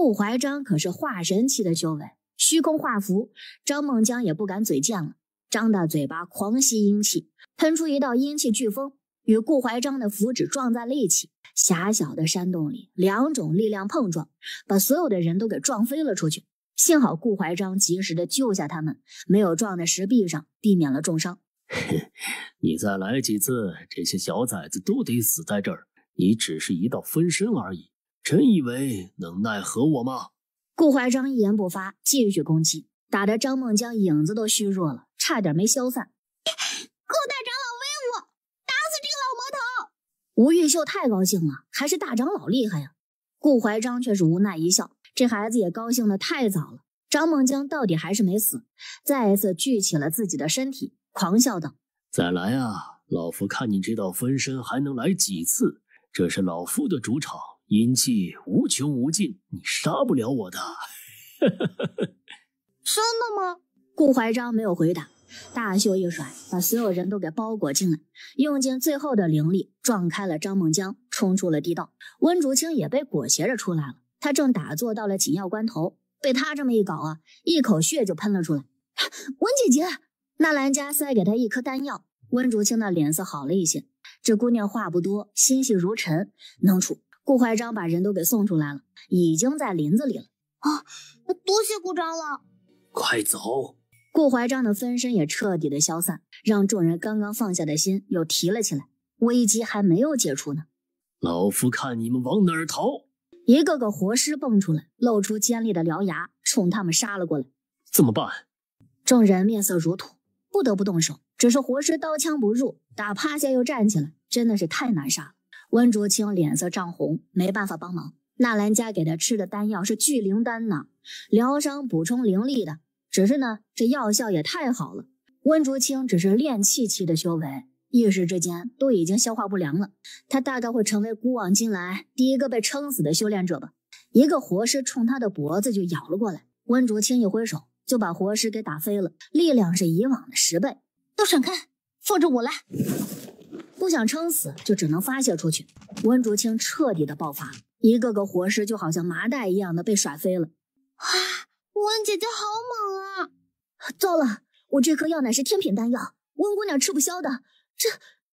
顾怀章可是化神期的修为，虚空画符，张梦江也不敢嘴贱了，张大嘴巴狂吸阴气，喷出一道阴气飓风，与顾怀章的符纸撞在了一起。狭小的山洞里，两种力量碰撞，把所有的人都给撞飞了出去。幸好顾怀章及时的救下他们，没有撞在石壁上，避免了重伤。你再来几次，这些小崽子都得死在这儿。你只是一道分身而已，真以为能奈何我吗？顾怀章一言不发，继续攻击，打得张梦江影子都虚弱了，差点没消散。顾大长老威武，打死这个老魔头！吴玉秀太高兴了，还是大长老厉害呀。顾怀章却是无奈一笑，这孩子也高兴得太早了。张梦江到底还是没死，再一次聚起了自己的身体，狂笑道：再来啊，老夫看你这道分身还能来几次。这是老夫的主场，阴气无穷无尽，你杀不了我的。真的吗？顾怀章没有回答，大袖一甩，把所有人都给包裹进来，用尽最后的灵力撞开了张梦江，冲出了地道。温竹清也被裹挟着出来了，他正打坐到了紧要关头，被他这么一搞啊，一口血就喷了出来。温姐姐，纳兰家塞给他一颗丹药，温竹清的脸色好了一些。这姑娘话不多，心细如尘，能处。顾怀章把人都给送出来了，已经在林子里了。多谢顾长老。快走！顾怀章的分身也彻底的消散，让众人刚刚放下的心又提了起来。危机还没有解除呢。老夫看你们往哪儿逃！一个个活尸蹦出来，露出尖利的獠牙，冲他们杀了过来。怎么办？众人面色如土，不得不动手。只是活尸刀枪不入，打趴下又站起来，真的是太难杀了。温竹清脸色涨红，没办法帮忙。纳兰家给他吃的丹药是聚灵丹呢，疗伤补充灵力的。只是呢，这药效也太好了。温竹清只是炼气期的修为，一时之间都已经消化不良了。他大概会成为古往今来第一个被撑死的修炼者吧。一个活尸冲他的脖子就咬了过来，温竹清一挥手就把活尸给打飞了，力量是以往的10倍。都闪开，放着我来！不想撑死就只能发泄出去。温竹清彻底的爆发，一个个活尸就好像麻袋一样的被甩飞了。温姐姐好猛啊！糟了，我这颗药乃是天品丹药，温姑娘吃不消的，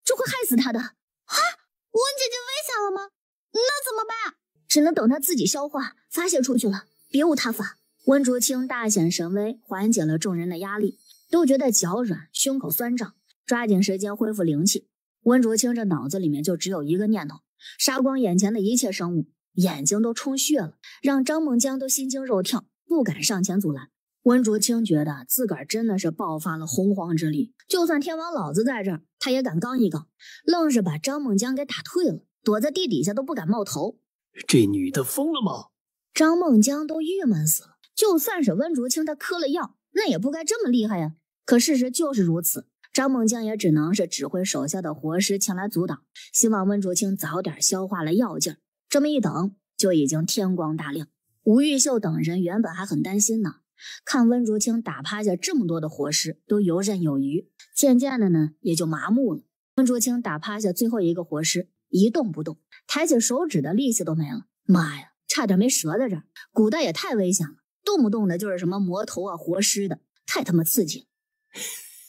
这会害死她的。温姐姐危险了吗？那怎么办？只能等她自己消化发泄出去了，别无他法。温竹清大显神威，缓解了众人的压力，都觉得脚软，胸口酸胀，抓紧时间恢复灵气。温竹清这脑子里面就只有一个念头，杀光眼前的一切生物，眼睛都充血了，让张梦江都心惊肉跳，不敢上前阻拦。温竹清觉得自个儿真的是爆发了洪荒之力，就算天王老子在这儿，他也敢刚一刚，愣是把张梦江给打退了，躲在地底下都不敢冒头。这女的疯了吗？张梦江都郁闷死了，就算是温竹清他嗑了药，那也不该这么厉害呀。可事实就是如此，张梦江也只能是指挥手下的活尸前来阻挡，希望温竹清早点消化了药劲儿。这么一等，就已经天光大亮。吴玉秀等人原本还很担心呢，看温竹清打趴下这么多的活尸，都游刃有余，渐渐的呢也就麻木了。温竹清打趴下最后一个活尸，一动不动，抬起手指的力气都没了。妈呀，差点没折在这儿！古代也太危险了，动不动的就是什么魔头啊、活尸的，太他妈刺激了。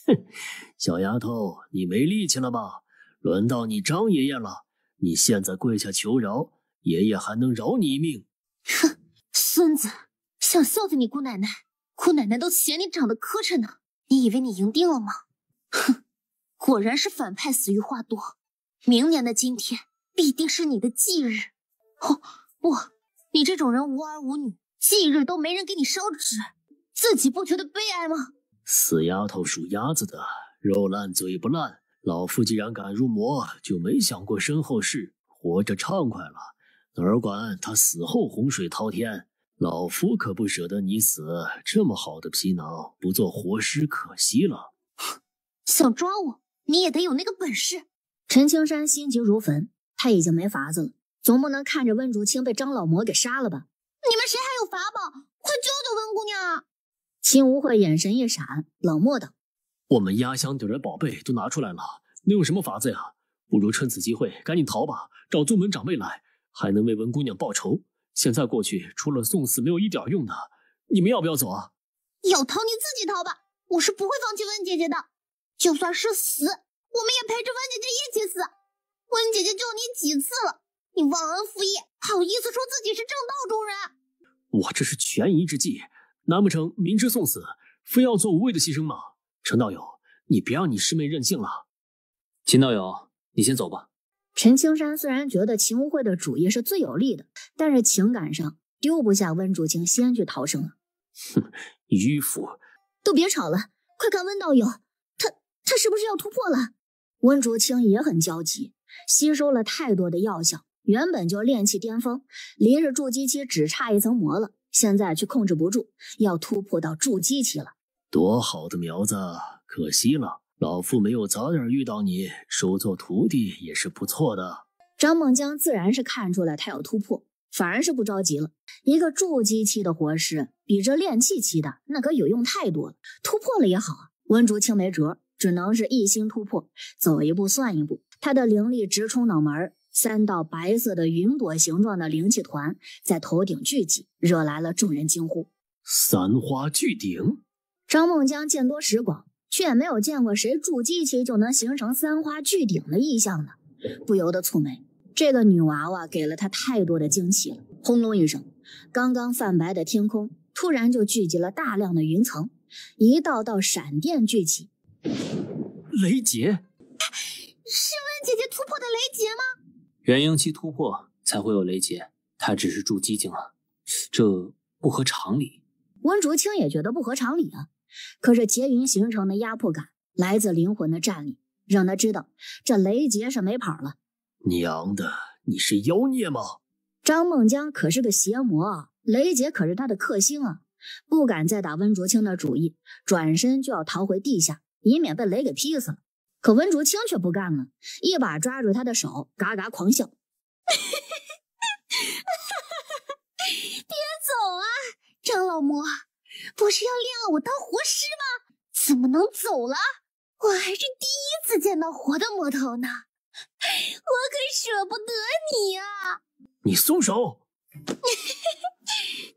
哼，小丫头，你没力气了吧？轮到你张爷爷了，你现在跪下求饶，爷爷还能饶你一命。哼，孙子，想笑死你姑奶奶！姑奶奶都嫌你长得磕碜呢，你以为你赢定了吗？哼，果然是反派死于话多。明年的今天必定是你的忌日。不，你这种人无儿无女，忌日都没人给你烧纸，自己不觉得悲哀吗？死丫头属鸭子的，肉烂嘴不烂。老夫既然敢入魔，就没想过身后事，活着畅快了，哪管他死后洪水滔天。老夫可不舍得你死，这么好的皮囊，不做活尸可惜了。想抓我，你也得有那个本事。陈青山心急如焚，他已经没法子了，总不能看着温竹清被张老魔给杀了吧？你们谁还有法宝？快救救温姑娘啊！秦无悔眼神一闪，冷漠道：我们压箱底的宝贝都拿出来了，能有什么法子呀？不如趁此机会赶紧逃吧，找宗门长辈来，还能为温姑娘报仇。现在过去除了送死没有一点用的，你们要不要走啊？要逃你自己逃吧，我是不会放弃温姐姐的。就算是死，我们也陪着温姐姐一起死。温姐姐救你几次了，你忘恩负义，好意思说自己是正道中人？我这是权宜之计，难不成明知送死，非要做无谓的牺牲吗？陈道友，你别让你师妹任性了。秦道友，你先走吧。陈青山虽然觉得秦无悔的主意是最有利的，但是情感上丢不下温竹清先去逃生了。哼，迂腐！都别吵了，快看温道友，他是不是要突破了？温竹清也很焦急，吸收了太多的药效，原本就炼气巅峰，离着筑基期只差一层膜了，现在却控制不住，要突破到筑基期了。多好的苗子，可惜了，老夫没有早点遇到你，收做徒弟也是不错的。张梦江自然是看出来他要突破，反而是不着急了。一个筑基期的活尸，比这炼气期的那可有用太多了。突破了也好啊，温竹清没辙，只能是一心突破，走一步算一步。他的灵力直冲脑门，3道白色的云朵形状的灵气团在头顶聚集，惹来了众人惊呼。三花聚顶。张梦江见多识广，却也没有见过谁筑基期就能形成三花聚顶的异象呢，不由得蹙眉。这个女娃娃给了他太多的惊喜了。轰隆一声，刚刚泛白的天空突然就聚集了大量的云层，一道道闪电聚集。雷劫？是温姐姐突破的雷劫吗？元婴期突破才会有雷劫，她只是筑基境啊，这不合常理。温竹清也觉得不合常理啊。可是劫云形成的压迫感，来自灵魂的战力，让他知道这雷劫是没跑了。娘的，你是妖孽吗？张梦江可是个邪魔啊，雷劫可是他的克星啊，不敢再打温竹清的主意，转身就要逃回地下，以免被雷给劈死了。可温竹清却不干了，一把抓住他的手，嘎嘎狂笑。别走啊，张老魔，不是要炼了我当活尸吗？怎么能走了？我还是第一次见到活的魔头呢，我可舍不得你啊！你松手！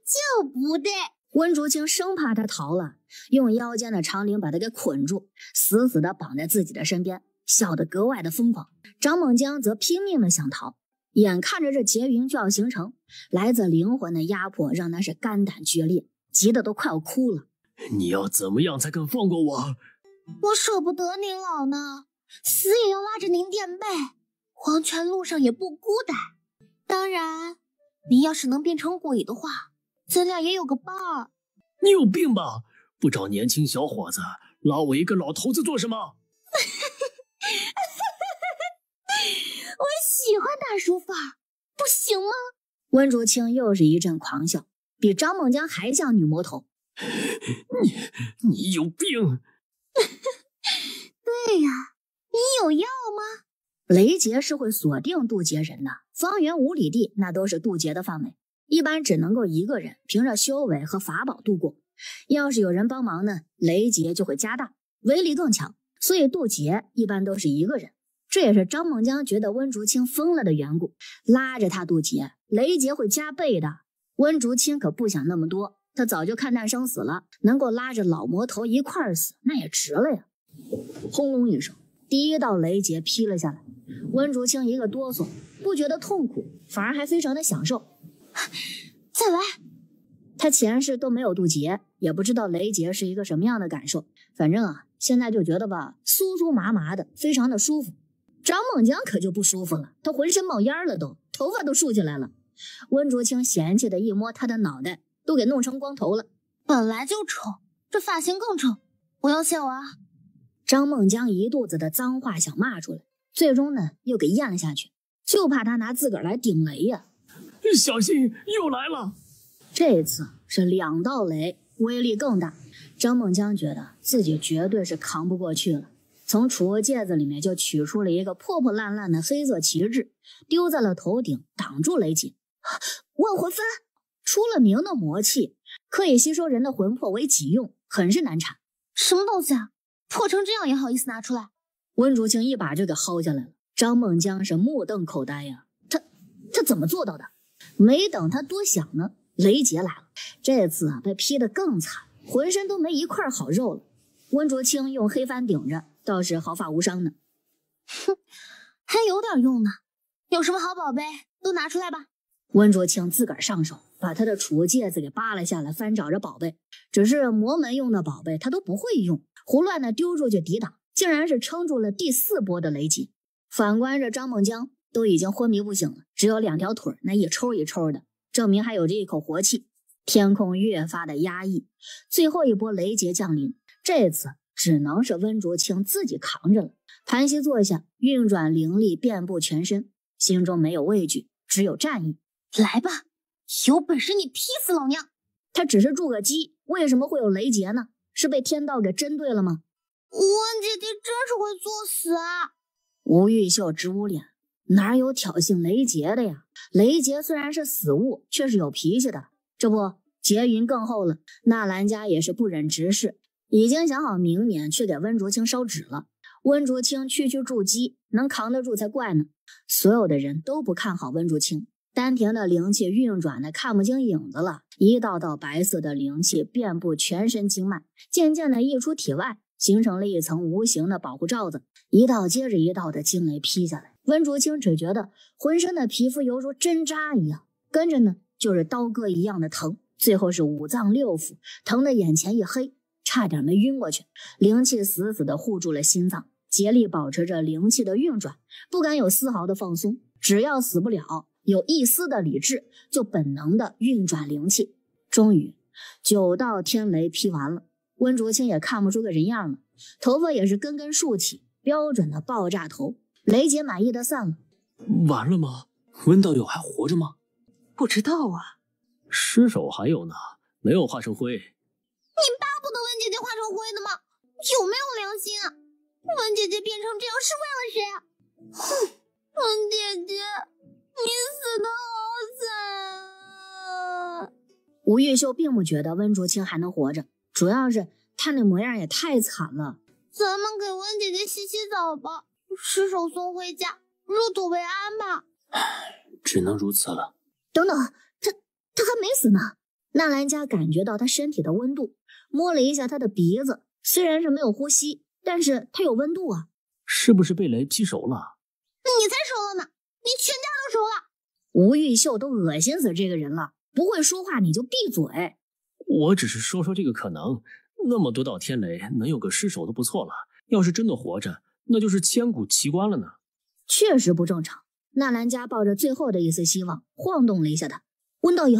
就不对。温竹清生怕他逃了，用腰间的长铃把他给捆住，死死地绑在自己的身边，笑得格外的疯狂。张梦江则拼命地想逃，眼看着这劫云就要形成，来自灵魂的压迫让他是肝胆决裂，急得都快要哭了。你要怎么样才肯放过我？我舍不得您老呢，死也要拉着您垫背。黄泉路上也不孤单。当然，您要是能变成鬼的话，咱俩也有个伴儿。你有病吧？不找年轻小伙子，拉我一个老头子做什么？我喜欢大叔范儿，不行吗？温竹清又是一阵狂笑，比张梦江还像女魔头。你有病！对呀，你有药吗？雷劫是会锁定渡劫人的，方圆5里地那都是渡劫的范围，一般只能够一个人凭着修为和法宝渡过。要是有人帮忙呢，雷劫就会加大，威力更强，所以渡劫一般都是一个人。这也是张梦江觉得温竹清疯了的缘故，拉着他渡劫，雷劫会加倍的。温竹清可不想那么多，他早就看淡生死了，能够拉着老魔头一块儿死，那也值了呀。轰隆一声，第一道雷劫劈了下来，温竹清一个哆嗦，不觉得痛苦，反而还非常的享受。再来。他前世都没有渡劫，也不知道雷劫是一个什么样的感受，反正啊，现在就觉得吧，酥酥麻麻的，非常的舒服。张梦江可就不舒服了，他浑身冒烟了都，头发都竖起来了。温竹清嫌弃的一摸他的脑袋，都给弄成光头了。本来就丑，这发型更丑，不用谢我啊。张梦江一肚子的脏话想骂出来，最终呢又给咽了下去，就怕他拿自个儿来顶雷呀。小心，又来了！这次是2道雷，威力更大。张梦江觉得自己绝对是扛不过去了，从储物戒指里面就取出了一个破破烂烂的黑色旗帜，丢在了头顶，挡住雷劫。万魂幡，出了名的魔器，可以吸收人的魂魄为己用，很是难缠。什么东西啊？破成这样也好意思拿出来？温竹清一把就给薅下来了。张梦江是目瞪口呆呀，他怎么做到的？没等他多想呢，雷杰来了。这次啊，被劈得更惨，浑身都没一块好肉了。温竹清用黑帆顶着，倒是毫发无伤呢。哼，还有点用呢。有什么好宝贝都拿出来吧。温竹清自个儿上手，把他的储物戒指给扒了下来，翻找着宝贝。只是魔门用的宝贝他都不会用，胡乱的丢出去抵挡，竟然是撑住了第4波的雷击。反观着张梦江都已经昏迷不醒了，只有2条腿那一抽一抽的，证明还有着一口活气。天空越发的压抑，最后一波雷劫降临，这次只能是温竹清自己扛着了。盘膝坐下，运转灵力遍布全身，心中没有畏惧，只有战意。来吧，有本事你劈死老娘！他只是筑个基，为什么会有雷劫呢？是被天道给针对了吗？温姐姐真是会作死啊！吴玉秀直捂脸，哪有挑衅雷劫的呀？雷劫虽然是死物，却是有脾气的。这不，劫云更厚了，纳兰家也是不忍直视，已经想好明年去给温竹清烧纸了。温竹清区筑基，能扛得住才怪呢。所有的人都不看好温竹清，丹田的灵气运转的看不清影子了，一道道白色的灵气遍布全身经脉，渐渐的溢出体外，形成了一层无形的保护罩子。一道接着一道的惊雷劈下来，温竹清只觉得浑身的皮肤犹如针扎一样，跟着呢就是刀割一样的疼，最后是5脏6腑，疼得眼前一黑，差点没晕过去。灵气死死地护住了心脏，竭力保持着灵气的运转，不敢有丝毫的放松。只要死不了，有一丝的理智，就本能的运转灵气。终于9道天雷劈完了，温竹清也看不出个人样了，头发也是根根竖起，标准的爆炸头。雷姐满意的散了。完了吗？温道友还活着吗？不知道啊。尸首还有呢，没有化成灰。你巴不得温姐姐化成灰的吗？有没有良心啊？温姐姐变成这样是为了谁啊？哼，温姐姐，你死得好惨啊！吴玉秀并不觉得温竹清还能活着，主要是他那模样也太惨了。咱们给温姐姐洗洗澡吧，尸首送回家，入土为安吧。只能如此了。等等，他还没死呢。纳兰家感觉到他身体的温度，摸了一下他的鼻子，虽然是没有呼吸，但是他有温度啊。是不是被雷劈熟了？你才熟了呢，你全家都熟了。吴玉秀都恶心死这个人了，不会说话你就闭嘴。我只是说这个可能，那么多道天雷，能有个尸首都不错了。要是真的活着，那就是千古奇观了呢。确实不正常。纳兰家抱着最后的一丝希望，晃动了一下他。温道友，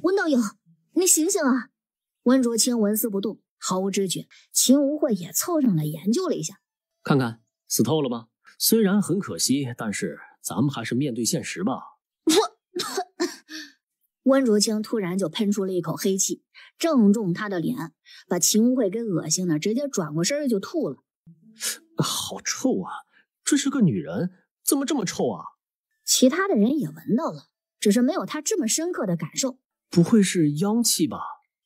温道友，你醒醒啊！温竹清纹丝不动，毫无知觉。秦无慧也凑上来研究了一下，看看死透了吧？虽然很可惜，但是咱们还是面对现实吧。温竹清突然就喷出了一口黑气，正中他的脸，把秦无慧给恶心的直接转过身就吐了。好臭啊！这是个女人，怎么这么臭啊？其他的人也闻到了，只是没有他这么深刻的感受。不会是妖气吧？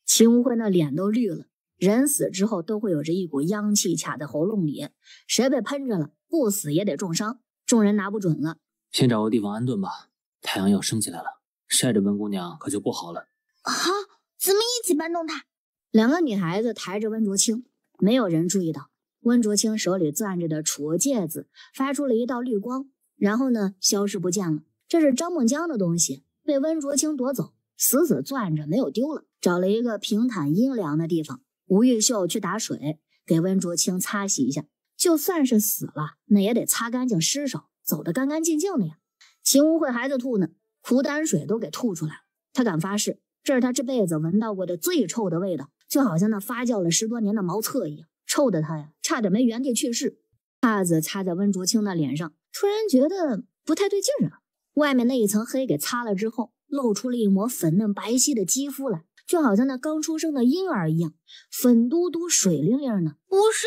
秦无慧那脸都绿了。人死之后都会有着一股阳气卡在喉咙里，谁被喷着了，不死也得重伤。众人拿不准了，先找个地方安顿吧。太阳要升起来了，晒着温姑娘可就不好了。好，咱们一起搬动她。2个女孩子抬着温竹清，没有人注意到温竹清手里攥着的储物戒指发出了一道绿光，然后呢消失不见了。这是张梦江的东西，被温竹清夺走，死死攥着没有丢了。找了一个平坦阴凉的地方，吴玉秀去打水给温竹清擦洗一下，就算是死了，那也得擦干净尸首，走得干干净净的呀。秦无慧孩子吐呢，苦胆水都给吐出来了。他敢发誓，这是他这辈子闻到过的最臭的味道，就好像那发酵了10多年的茅厕一样，臭的他呀差点没原地去世。帕子擦在温竹清的脸上，突然觉得不太对劲儿啊。外面那一层黑给擦了之后，露出了一抹粉嫩白皙的肌肤来，就好像那刚出生的婴儿一样，粉嘟嘟水灵灵的。不是，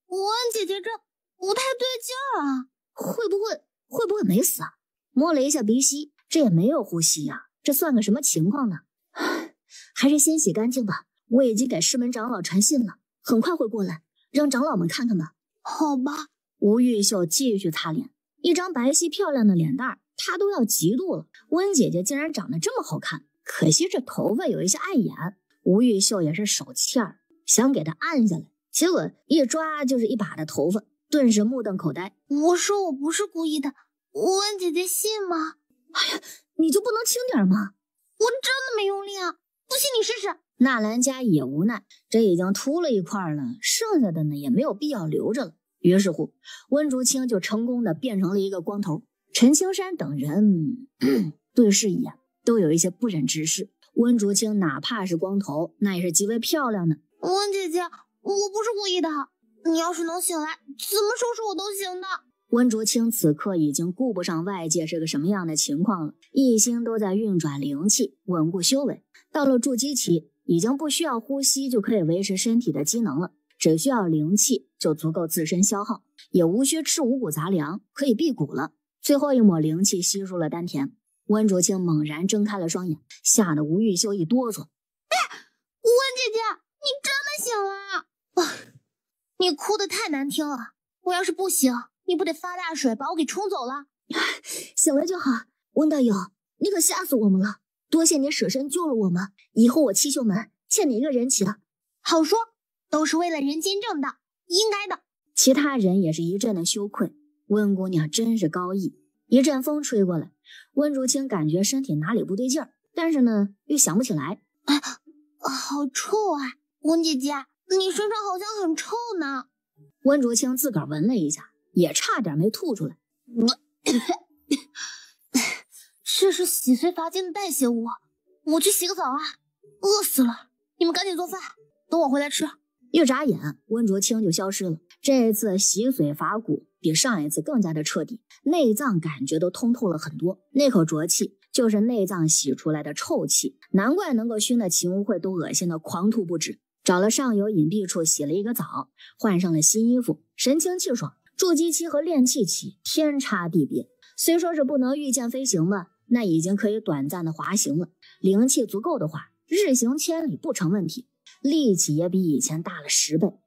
温姐姐这不太对劲儿啊，会不会没死啊？摸了一下鼻息，这也没有呼吸呀，这算个什么情况呢？还是先洗干净吧，我已经给师门长老传信了，很快会过来，让长老们看看吧。好吧。吴玉秀继续擦脸，一张白皙漂亮的脸蛋他都要嫉妒了。温姐姐竟然长得这么好看，可惜这头发有一些碍眼。吴玉秀也是手欠儿，想给她按下来，结果一抓就是一把的头发，顿时目瞪口呆。我说我不是故意的，温姐姐信吗？哎呀，你就不能轻点吗？我真的没用力啊，不信你试试。纳兰家也无奈，这已经秃了一块了，剩下的呢也没有必要留着了。于是乎，温竹清就成功的变成了一个光头。陈青山等人对视一眼，都有一些不忍直视。温竹清哪怕是光头，那也是极为漂亮的。温姐姐，我不是故意的，你要是能醒来，怎么收拾我都行的。温竹清此刻已经顾不上外界是个什么样的情况了，一心都在运转灵气，稳固修为。到了筑基期，已经不需要呼吸就可以维持身体的机能了，只需要灵气就足够自身消耗，也无需吃五谷杂粮，可以辟谷了。最后一抹灵气吸入了丹田，温竹清猛然睁开了双眼，吓得吴玉秀一哆嗦。温姐姐，你真的醒了？你哭得太难听了，我要是不醒，你不得发大水把我给冲走了？醒了就好。温道友，你可吓死我们了，多谢你舍身救了我们，以后我七秀门欠你一个人情。好说，都是为了人间正道，应该的。其他人也是一阵的羞愧，温姑娘真是高义。一阵风吹过来，温竹清感觉身体哪里不对劲儿，但是呢又想不起来。好臭啊！温姐姐，你身上好像很臭呢。温竹清自个儿闻了一下，也差点没吐出来。这是洗髓伐精的代谢物，我去洗个澡啊，饿死了。你们赶紧做饭，等我回来吃。一眨眼，温竹清就消失了。这一次洗髓伐骨比上一次更加的彻底，内脏感觉都通透了很多。那口浊气就是内脏洗出来的臭气，难怪能够熏得秦无慧都恶心的狂吐不止。找了上游隐蔽处洗了一个澡，换上了新衣服，神清气爽。筑基期和炼气期天差地别，虽说是不能御剑飞行吧，那已经可以短暂的滑行了。灵气足够的话，日行千里不成问题，力气也比以前大了10倍。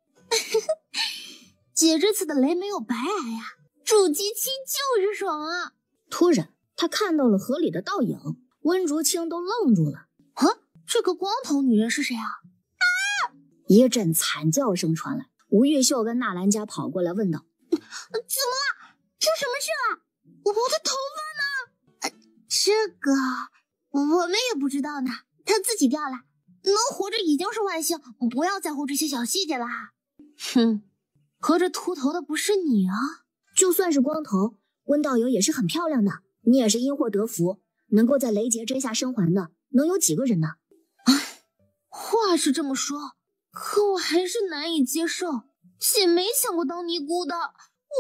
姐这次的雷没有白挨呀，筑基期就是爽啊！突然，他看到了河里的倒影，温竹清都愣住了。这个光头女人是谁啊？一阵惨叫声传来，吴玉秀跟纳兰家跑过来问道：“怎么了？出什么事了？我的头发呢？这个我们也不知道呢，它自己掉了。能活着已经是万幸，不要在乎这些小细节啦。”哼，合着秃头的不是你啊？就算是光头，温道友也是很漂亮的。你也是因祸得福，能够在雷劫之下生还的，能有几个人呢？话是这么说，可我还是难以接受。姐没想过当尼姑的，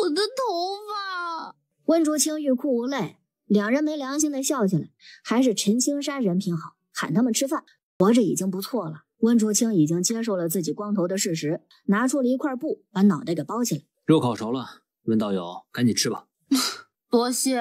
我的头发。温竹清欲哭无泪，两人没良心的笑起来。还是陈青山人品好，喊他们吃饭，活着已经不错了。温竹清已经接受了自己光头的事实，拿出了一块布把脑袋给包起来。肉烤熟了，温道友赶紧吃吧。多谢。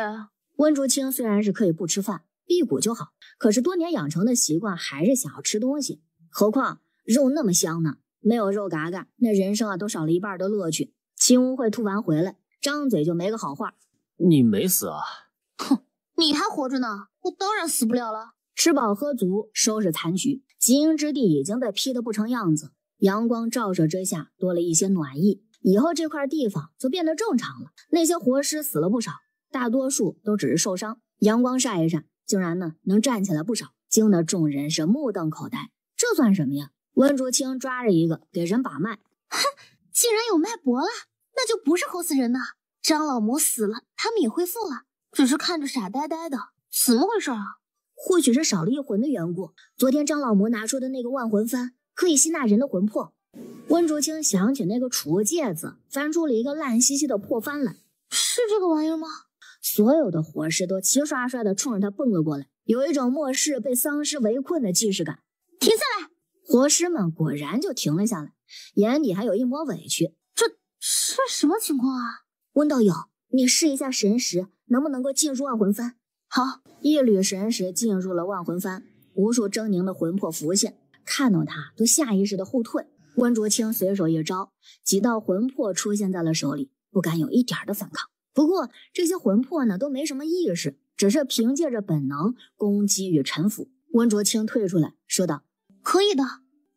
温竹清虽然是可以不吃饭，辟谷就好，可是多年养成的习惯还是想要吃东西。何况肉那么香呢，没有肉嘎嘎，那人生啊都少了一半的乐趣。秦无慧吐完回来，张嘴就没个好话。你没死啊？哼，你还活着呢，我当然死不了了。吃饱喝足，收拾残局，极阴之地已经被劈得不成样子，阳光照射之下多了一些暖意，以后这块地方就变得正常了。那些活尸死了不少，大多数都只是受伤，阳光晒一晒，竟然呢能站起来不少，惊得众人是目瞪口呆。这算什么呀？温竹清抓着一个给人把脉，竟然有脉搏了，那就不是活死人呢。张老母死了，他们也恢复了，只是看着傻呆呆的，怎么回事啊？或许是少了一魂的缘故。昨天张老魔拿出的那个万魂幡可以吸纳人的魂魄。温竹清想起那个储物戒子，翻出了一个烂兮兮的破幡来。是这个玩意儿吗？所有的活尸都齐刷刷的冲着他蹦了过来，有一种末世被丧尸围困的既视感。停下来！活尸们果然就停了下来，眼底还有一抹委屈。这什么情况啊？温道友，你试一下神识能不能够进入万魂幡。好，一缕神识进入了万魂幡，无数狰狞的魂魄浮现，看到他都下意识的后退。温竹清随手一招，几道魂魄出现在了手里，不敢有一点的反抗。不过这些魂魄呢都没什么意识，只是凭借着本能攻击与臣服。温卓清退出来说道：“可以的。”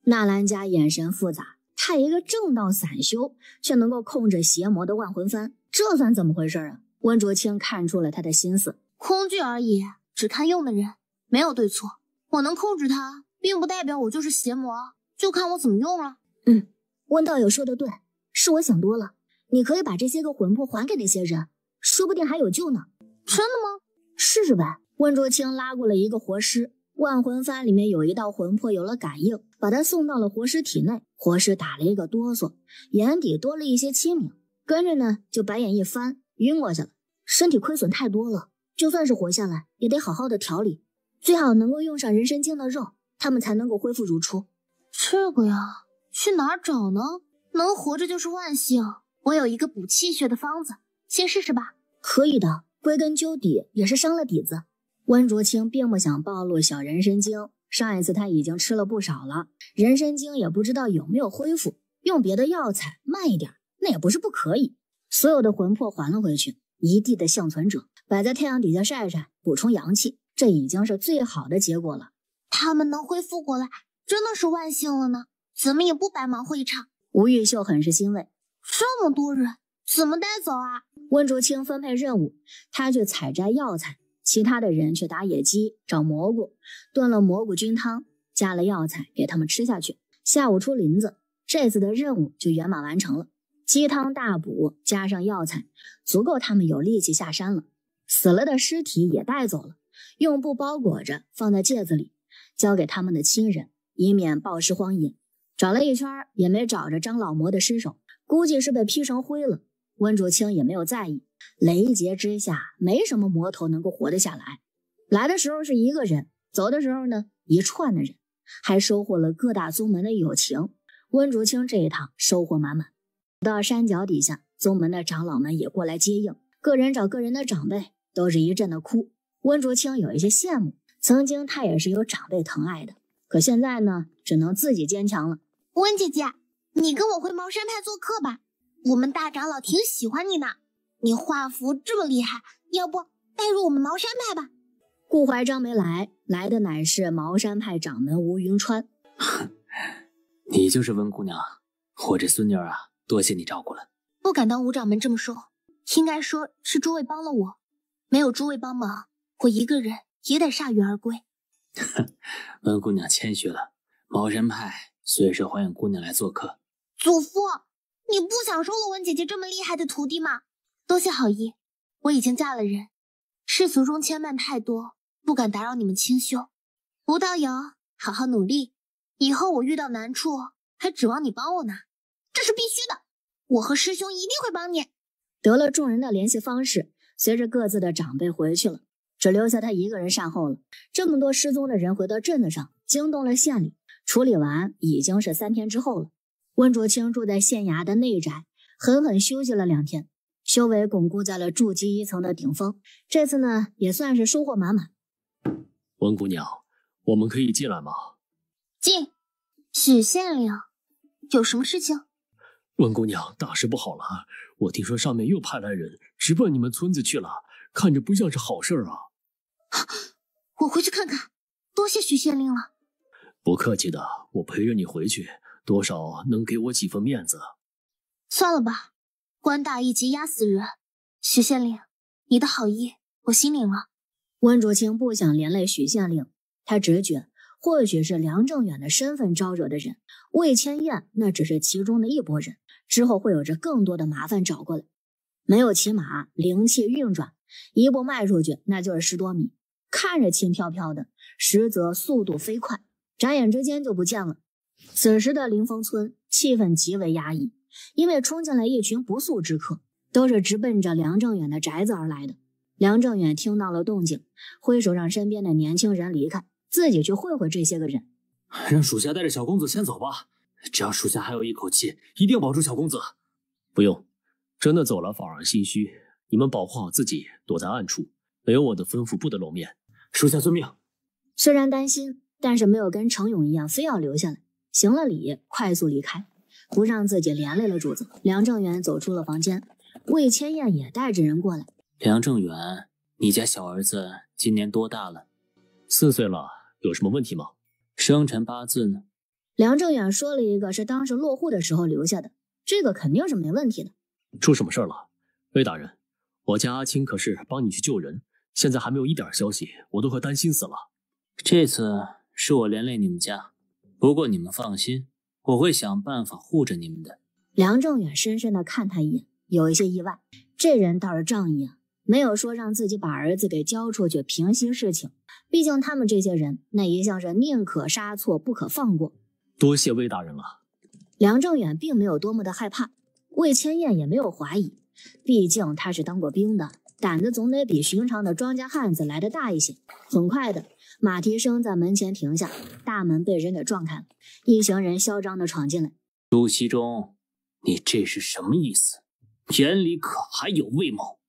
纳兰家眼神复杂，他一个正道散修，却能够控制邪魔的万魂幡，这算怎么回事啊？温卓清看出了他的心思，工具而已，只看用的人，没有对错。我能控制它，并不代表我就是邪魔，就看我怎么用了。温道友说的对，是我想多了。你可以把这些个魂魄还给那些人，说不定还有救呢。真的吗？试试呗。温卓清拉过了一个活尸，万魂幡里面有一道魂魄有了感应，把他送到了活尸体内。活尸打了一个哆嗦，眼底多了一些清明，跟着呢就白眼一翻，晕过去了。身体亏损太多了，就算是活下来也得好好的调理，最好能够用上人参精的肉，他们才能够恢复如初。这个呀，去哪儿找呢？能活着就是万幸。我有一个补气血的方子，先试试吧。可以的，归根究底也是伤了底子。温卓清并不想暴露小人参精，上一次他已经吃了不少了，人参精也不知道有没有恢复，用别的药材慢一点，那也不是不可以。所有的魂魄还了回去，一地的幸存者摆在太阳底下晒晒，补充阳气，这已经是最好的结果了。他们能恢复过来，真的是万幸了呢，怎么也不白忙活一场。吴玉秀很是欣慰，这么多人，怎么带走啊？温卓清分配任务，他去采摘药材，其他的人去打野鸡、找蘑菇，炖了蘑菇菌汤，加了药材给他们吃下去。下午出林子，这次的任务就圆满完成了。鸡汤大补，加上药材，足够他们有力气下山了。死了的尸体也带走了，用布包裹着，放在戒指里，交给他们的亲人，以免暴尸荒野。找了一圈也没找着张老魔的尸首，估计是被劈成灰了。温卓清也没有在意，雷劫之下没什么魔头能够活得下来。来的时候是一个人，走的时候呢一串的人，还收获了各大宗门的友情。温卓清这一趟收获满满。到山脚底下，宗门的长老们也过来接应，个人找个人的长辈，都是一阵的哭。温卓清有一些羡慕，曾经他也是有长辈疼爱的，可现在呢只能自己坚强了。温姐姐，你跟我回茅山派做客吧，我们大长老挺喜欢你呢。你画符这么厉害，要不带入我们茅山派吧？顾怀章没来，来的乃是茅山派掌门吴云川。你就是温姑娘，我这孙女儿啊，多谢你照顾了。不敢当吴掌门这么说，应该说是诸位帮了我，没有诸位帮忙，我一个人也得铩羽而归。温姑娘谦虚了，茅山派随时欢迎姑娘来做客。祖父，你不想收了温姐姐这么厉害的徒弟吗？多谢好意，我已经嫁了人，世俗中牵绊太多，不敢打扰你们清修。吴道友，好好努力，以后我遇到难处还指望你帮我呢，这是必须的。我和师兄一定会帮你。得了众人的联系方式，随着各自的长辈回去了，只留下他一个人善后了。这么多失踪的人回到镇子上，惊动了县里，处理完已经是3天之后了。温卓清住在县衙的内宅，狠狠休息了2天，修为巩固在了筑基1层的顶峰。这次呢，也算是收获满满。温姑娘，我们可以进来吗？进。许县令，有什么事情？温姑娘，大事不好了！我听说上面又派来人直奔你们村子去了，看着不像是好事啊！我回去看看。多谢许县令了。不客气的，我陪着你回去，多少能给我几分面子。算了吧，官大一级压死人。许县令，你的好意我心领了。温卓清不想连累许县令，他直觉或许是梁正远的身份招惹的人，魏千燕那只是其中的一拨人，之后会有着更多的麻烦找过来。没有骑马，灵气运转，一步迈出去那就是10多米，看着轻飘飘的，实则速度飞快，眨眼之间就不见了。此时的灵峰村气氛极为压抑，因为冲进来一群不速之客，都是直奔着梁正远的宅子而来的。梁正远听到了动静，挥手让身边的年轻人离开，自己去会会这些个人。让属下带着小公子先走吧，只要属下还有一口气，一定保住小公子。不用，真的走了反而心虚，你们保护好自己，躲在暗处，没有我的吩咐不得露面。属下遵命。虽然担心，但是没有跟程勇一样非要留下来，行了礼，快速离开，不让自己连累了主子。梁正远走出了房间，魏千燕也带着人过来。梁正远，你家小儿子今年多大了？4岁了，有什么问题吗？生辰八字呢？梁正远说了一个是当时落户的时候留下的，这个肯定是没问题的。出什么事了？魏大人，我家阿青可是帮你去救人，现在还没有一点消息，我都快担心死了。这次是我连累你们家，不过你们放心，我会想办法护着你们的。梁正远深深地看他一眼，有一些意外，这人倒是仗义啊，没有说让自己把儿子给交出去平息事情，毕竟他们这些人那一向是宁可杀错不可放过。多谢魏大人了。梁正远并没有多么的害怕，魏千燕也没有怀疑，毕竟他是当过兵的，胆子总得比寻常的庄稼汉子来得大一些。很快的，马蹄声在门前停下，大门被人给撞开了，一行人嚣张地闯进来。朱熹中，你这是什么意思？眼里可还有魏某？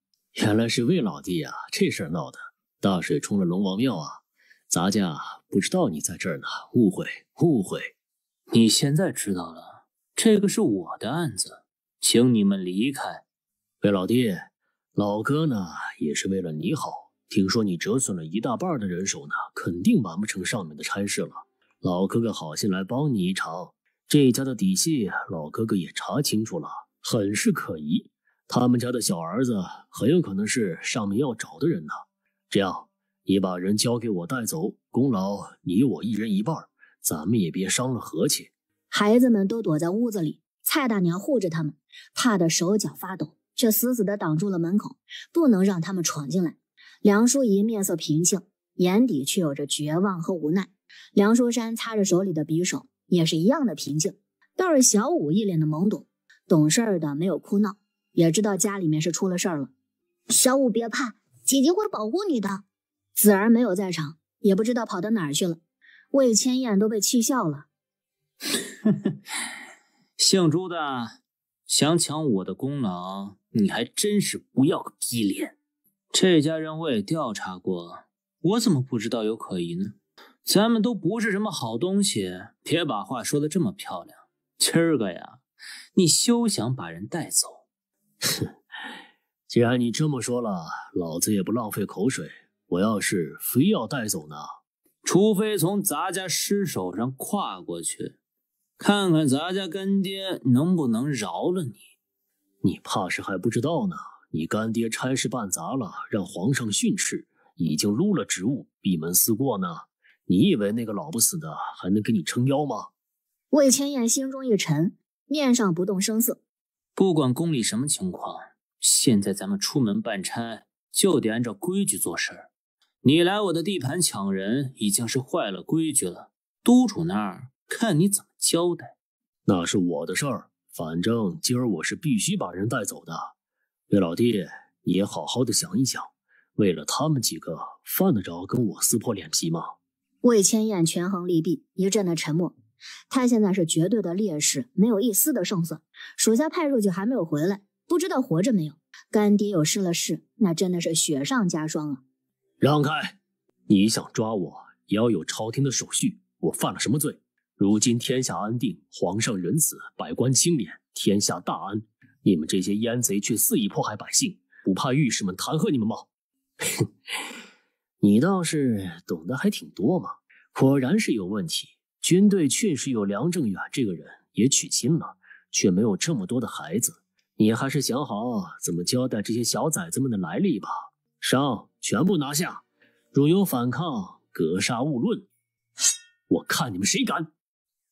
原来是魏老弟啊，这事儿闹的，大水冲了龙王庙啊，咱家不知道你在这儿呢，误会。你现在知道了，这个是我的案子，请你们离开。魏老弟，老哥呢也是为了你好，听说你折损了一大半的人手呢，肯定完不成上面的差事了。老哥哥好心来帮你一场，这家的底细老哥哥也查清楚了，很是可疑。他们家的小儿子很有可能是上面要找的人呢。这样，你把人交给我带走，功劳你我一人一半，咱们也别伤了和气。孩子们都躲在屋子里，蔡大娘护着他们，怕得手脚发抖，却死死地挡住了门口，不能让他们闯进来。梁淑仪面色平静，眼底却有着绝望和无奈。梁淑山擦着手里的匕首，也是一样的平静。倒是小武一脸的懵懂，懂事的没有哭闹，也知道家里面是出了事儿了。小武别怕，姐姐会保护你的。子儿没有在场，也不知道跑到哪儿去了。魏千燕都被气笑了。姓朱的，想抢我的功劳，你还真是不要个逼脸。这家人我也调查过，我怎么不知道有可疑呢？咱们都不是什么好东西，别把话说得这么漂亮。今儿个呀，你休想把人带走。既然你这么说了，老子也不浪费口水。我要是非要带走呢，除非从咱家尸首上跨过去，看看咱家干爹能不能饶了你。你怕是还不知道呢，你干爹差事办砸了，让皇上训斥，已经撸了职务，闭门思过呢。你以为那个老不死的还能给你撑腰吗？魏千燕心中一沉，面上不动声色。不管宫里什么情况，现在咱们出门办差就得按照规矩做事。你来我的地盘抢人，已经是坏了规矩了。督主那儿看你怎么交代。那是我的事儿，反正今儿我是必须把人带走的。魏老弟，你也好好的想一想，为了他们几个，犯得着跟我撕破脸皮吗？魏千燕权衡利弊，一阵的沉默。他现在是绝对的劣势，没有一丝的胜算。属下派出去还没有回来，不知道活着没有。干爹又失了势，那真的是雪上加霜啊！让开！你想抓我，也要有朝廷的手续。我犯了什么罪？如今天下安定，皇上仁慈，百官清廉，天下大安。你们这些阉贼却肆意迫害百姓，不怕御史们弹劾你们吗？你倒是懂得还挺多嘛，果然是有问题。军队确实有梁正远这个人，也娶亲了，却没有这么多的孩子。你还是想好怎么交代这些小崽子们的来历吧。上，全部拿下！若有反抗，格杀勿论。我看你们谁敢！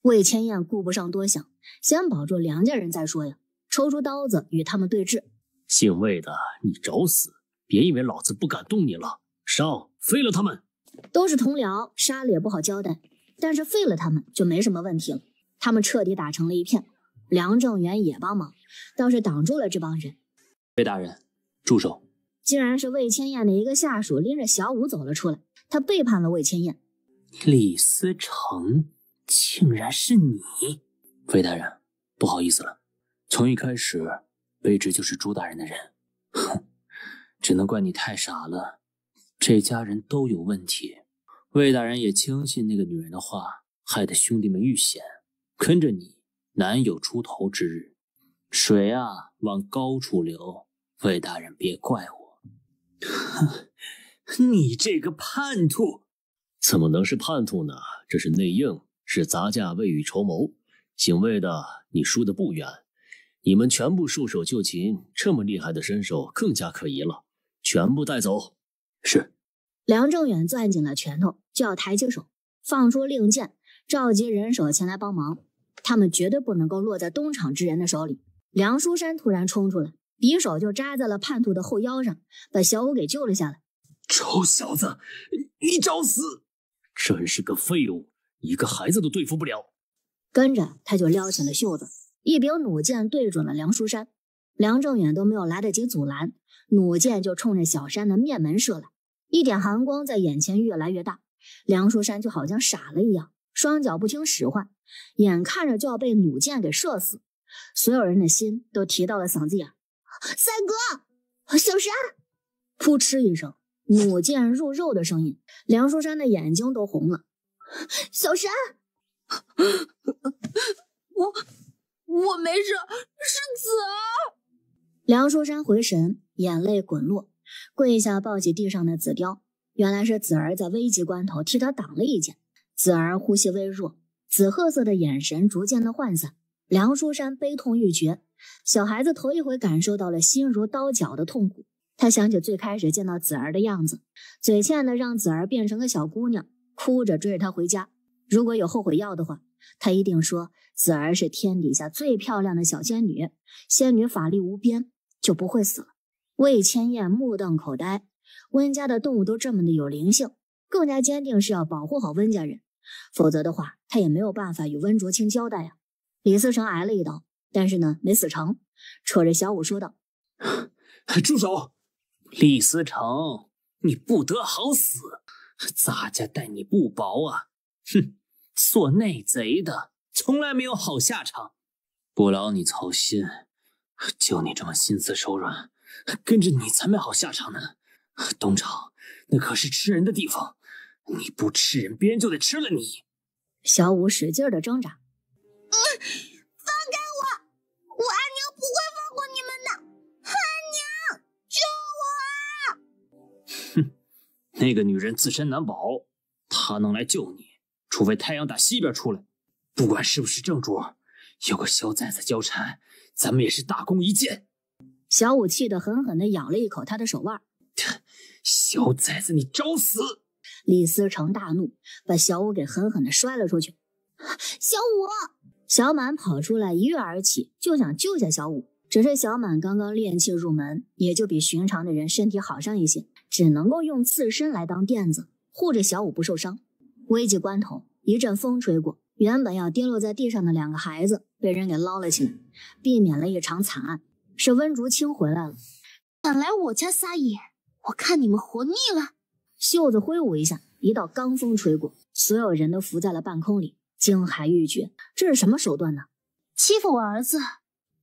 魏千燕顾不上多想，先保住梁家人再说呀，抽出刀子与他们对峙。姓魏的，你找死！别以为老子不敢动你了。上，废了他们！都是同僚，杀了也不好交代，但是废了他们就没什么问题了。他们彻底打成了一片。梁正元也帮忙，倒是挡住了这帮人。魏大人，住手！竟然是魏千燕的一个下属拎着小武走了出来，他背叛了魏千燕。李思成，竟然是你！魏大人，不好意思了，从一开始卑职就是朱大人的人。哼，只能怪你太傻了，这家人都有问题。魏大人也轻信那个女人的话，害得兄弟们遇险，跟着你难有出头之日。水啊，往高处流，魏大人别怪我。你这个叛徒！怎么能是叛徒呢？这是内应，是砸架未雨绸缪。姓魏的，你输得不远。你们全部束手就擒，这么厉害的身手更加可疑了，全部带走。是。梁正远攥紧了拳头，就要抬起手，放出令箭，召集人手前来帮忙。他们绝对不能够落在东厂之人的手里。梁书山突然冲出来，匕首就扎在了叛徒的后腰上，把小五给救了下来。臭小子，你找死！真是个废物，一个孩子都对付不了。跟着他就撩起了袖子，一柄弩箭对准了梁书山。梁正远都没有来得及阻拦，弩箭就冲着小山的面门射来，一点寒光在眼前越来越大。梁书山就好像傻了一样，双脚不听使唤，眼看着就要被弩箭给射死。所有人的心都提到了嗓子眼。三哥，小山！扑哧一声，弩箭入肉的声音，梁书山的眼睛都红了。小山，我没事，是子儿。梁书山回神，眼泪滚落，跪下抱起地上的紫貂。原来是子儿在危急关头替他挡了一箭。子儿呼吸微弱，紫褐色的眼神逐渐的涣散。梁书山悲痛欲绝，小孩子头一回感受到了心如刀绞的痛苦。他想起最开始见到子儿的样子，嘴欠的让子儿变成个小姑娘，哭着追着他回家。如果有后悔药的话，他一定说子儿是天底下最漂亮的小仙女，仙女法力无边，就不会死了。魏千燕目瞪口呆，温家的动物都这么的有灵性，更加坚定是要保护好温家人，否则的话他也没有办法与温卓清交代啊。李思成挨了一刀，但是呢没死成，扯着小五说道：住手！李思成，你不得好死，咱家待你不薄啊！哼，做内贼的从来没有好下场。不劳你操心，就你这么心慈手软，跟着你才没好下场呢。东厂那可是吃人的地方，你不吃人，别人就得吃了你。小五使劲的挣扎。放开我！我阿娘不会放过你们的！阿娘，救我！哼，那个女人自身难保，她能来救你，除非太阳打西边出来。不管是不是正主，有个小崽子交缠，咱们也是大功一件。小五气得狠狠地咬了一口他的手腕。小崽子，你找死！李思成大怒，把小五给狠狠地摔了出去。小五！小满跑出来一跃而起，就想救下小五。只是小满刚刚练气入门，也就比寻常的人身体好上一些，只能够用自身来当垫子，护着小五不受伤。危急关头，一阵风吹过，原本要跌落在地上的两个孩子被人给捞了起来，避免了一场惨案。是温竹清回来了，敢来我家撒野，我看你们活腻了！袖子挥舞一下，一道罡风吹过，所有人都浮在了半空里，惊骇欲绝。这是什么手段呢？欺负我儿子，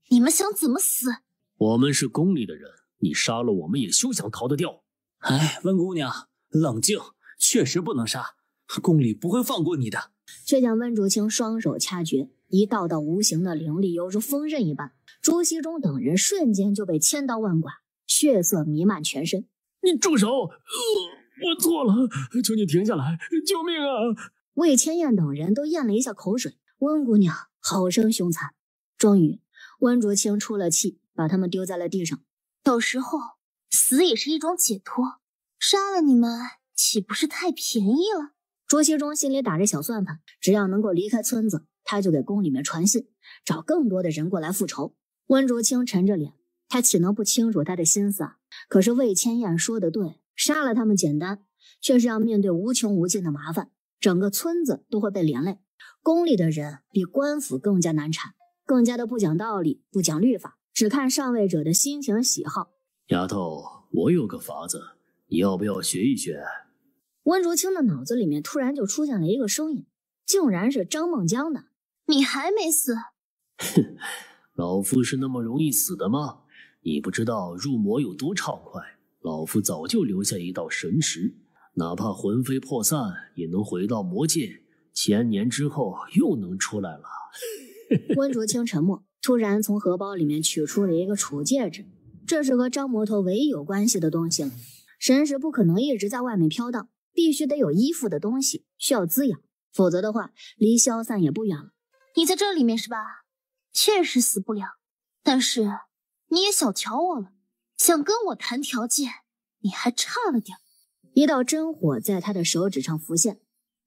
你们想怎么死？我们是宫里的人，你杀了我们也休想逃得掉。哎，温姑娘，冷静，确实不能杀，宫里不会放过你的。却将温竹清双手掐绝，一道道无形的灵力犹如风刃一般，朱熹中等人瞬间就被千刀万剐，血色弥漫全身。你住手！我错了，求你停下来，救命啊！魏千燕等人都咽了一下口水。温姑娘好生凶残。终于，温竹清出了气，把他们丢在了地上。有时候死也是一种解脱，杀了你们岂不是太便宜了？朱熹中心里打着小算盘，只要能够离开村子，他就给宫里面传信，找更多的人过来复仇。温竹清沉着脸，他岂能不清楚他的心思啊？可是魏千燕说的对，杀了他们简单，却是要面对无穷无尽的麻烦，整个村子都会被连累。宫里的人比官府更加难缠，更加的不讲道理，不讲律法，只看上位者的心情喜好。丫头，我有个法子，你要不要学一学？温竹清的脑子里面突然就出现了一个声音，竟然是张梦江的。你还没死？哼，老夫是那么容易死的吗？你不知道入魔有多畅快，老夫早就留下一道神石，哪怕魂飞魄散，也能回到魔界，1000年之后又能出来了。温竹清沉默，突然从荷包里面取出了一个储戒指，这是和张魔头唯一有关系的东西了。神识不可能一直在外面飘荡，必须得有依附的东西，需要滋养，否则的话，离消散也不远了。你在这里面是吧？确实死不了，但是你也小瞧我了，想跟我谈条件，你还差了点。一道真火在他的手指上浮现。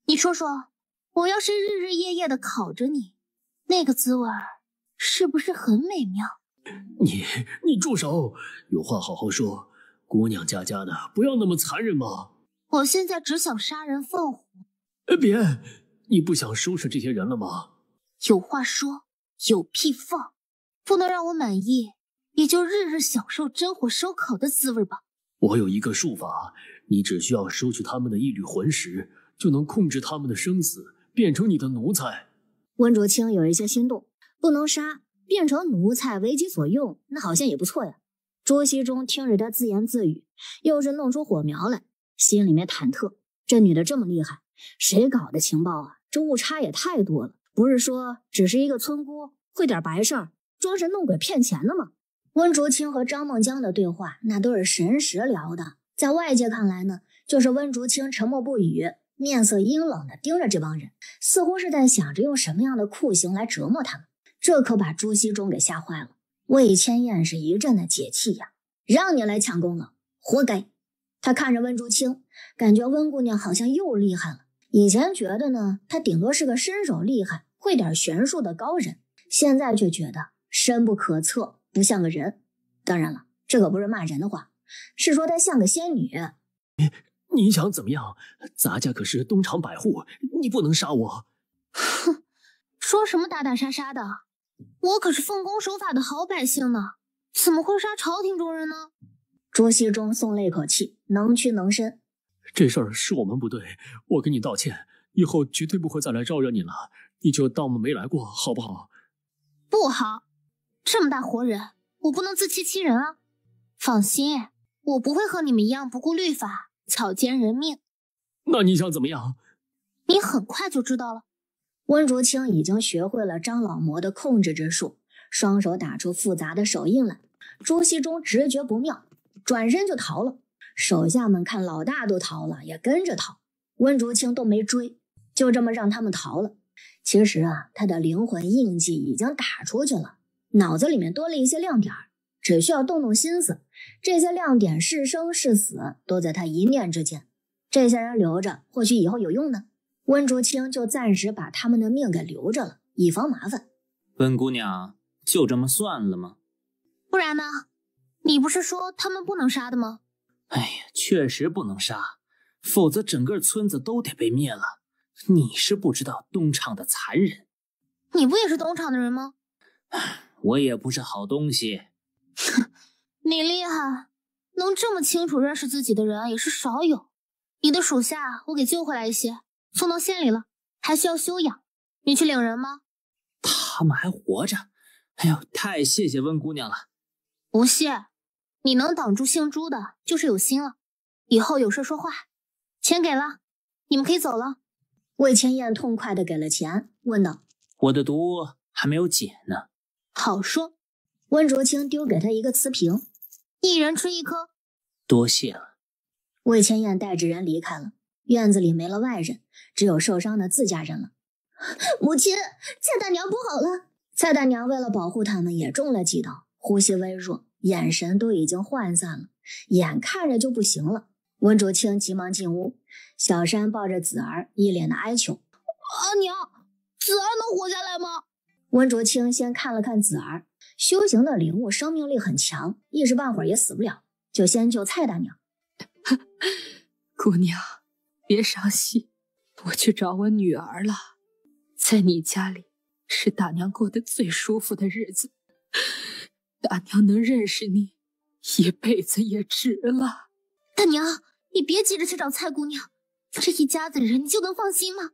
你说说，我要是日日夜夜的烤着你，那个滋味是不是很美妙？你住手！有话好好说，姑娘家的，不要那么残忍嘛。我现在只想杀人放火。别，你不想收拾这些人了吗？有话说，有屁放，不能让我满意，也就日日享受真火烧烤的滋味吧。我有一个术法，你只需要收取他们的一缕魂石，就能控制他们的生死，变成你的奴才。温竹清有一些心动，不能杀，变成奴才为己所用，那好像也不错呀。朱熹中听着他自言自语，又是弄出火苗来，心里面忐忑。这女的这么厉害，谁搞的情报啊？这误差也太多了。不是说只是一个村姑，会点白事儿，装神弄鬼骗钱的吗？温竹清和张梦江的对话，那都是神识聊的。在外界看来呢，就是温竹清沉默不语，面色阴冷的盯着这帮人，似乎是在想着用什么样的酷刑来折磨他们。这可把朱熹中给吓坏了。魏千燕是一阵的解气呀，让你来抢功劳，活该。他看着温竹清，感觉温姑娘好像又厉害了。以前觉得呢，她顶多是个身手厉害、会点玄术的高人，现在却觉得深不可测，不像个人。当然了，这可不是骂人的话，是说她像个仙女。你想怎么样？咱家可是东厂百户，你不能杀我。哼，说什么打打杀杀的？我可是奉公守法的好百姓呢，怎么会杀朝廷中人呢？朱熹中松了一口气，能屈能伸。这事儿是我们不对，我跟你道歉，以后绝对不会再来招惹你了，你就当我们没来过，好不好？不好，这么大活人，我不能自欺欺人啊！放心，我不会和你们一样不顾律法，草菅人命。那你想怎么样？你很快就知道了。温竹清已经学会了张老魔的控制之术，双手打出复杂的手印来。朱熹中直觉不妙，转身就逃了。手下们看老大都逃了，也跟着逃。温竹清都没追，就这么让他们逃了。其实啊，他的灵魂印记已经打出去了，脑子里面多了一些亮点，只需要动动心思，这些亮点是生是死都在他一念之间。这些人留着，或许以后有用呢。温竹清就暂时把他们的命给留着了，以防麻烦。温姑娘，就这么算了吗？不然呢？你不是说他们不能杀的吗？哎呀，确实不能杀，否则整个村子都得被灭了。你是不知道东厂的残忍。你不也是东厂的人吗？我也不是好东西。你厉害，能这么清楚认识自己的人也是少有。你的属下我给救回来一些，送到县里了，还需要休养。你去领人吗？他们还活着？哎呦，太谢谢温姑娘了。不谢，你能挡住姓朱的，就是有心了。以后有事说话。钱给了，你们可以走了。魏千燕痛快地给了钱，问道：“我的毒还没有解呢。”好说。温竹清丢给他一个瓷瓶，一人吃一颗。多谢了。魏千燕带着人离开了，院子里没了外人，只有受伤的自家人了。母亲，蔡大娘不好了！蔡大娘为了保护他们，也中了几刀，呼吸微弱，眼神都已经涣散了，眼看着就不行了。温竹清急忙进屋，小山抱着子儿，一脸的哀求：“阿娘，子儿能活下来吗？”温竹清先看了看子儿，修行的灵物生命力很强，一时半会儿也死不了，就先救蔡大娘。姑娘，别伤心，我去找我女儿了。在你家里是大娘过得最舒服的日子，大娘能认识你，一辈子也值了。大娘，你别急着去找蔡姑娘，这一家子人你就能放心吗？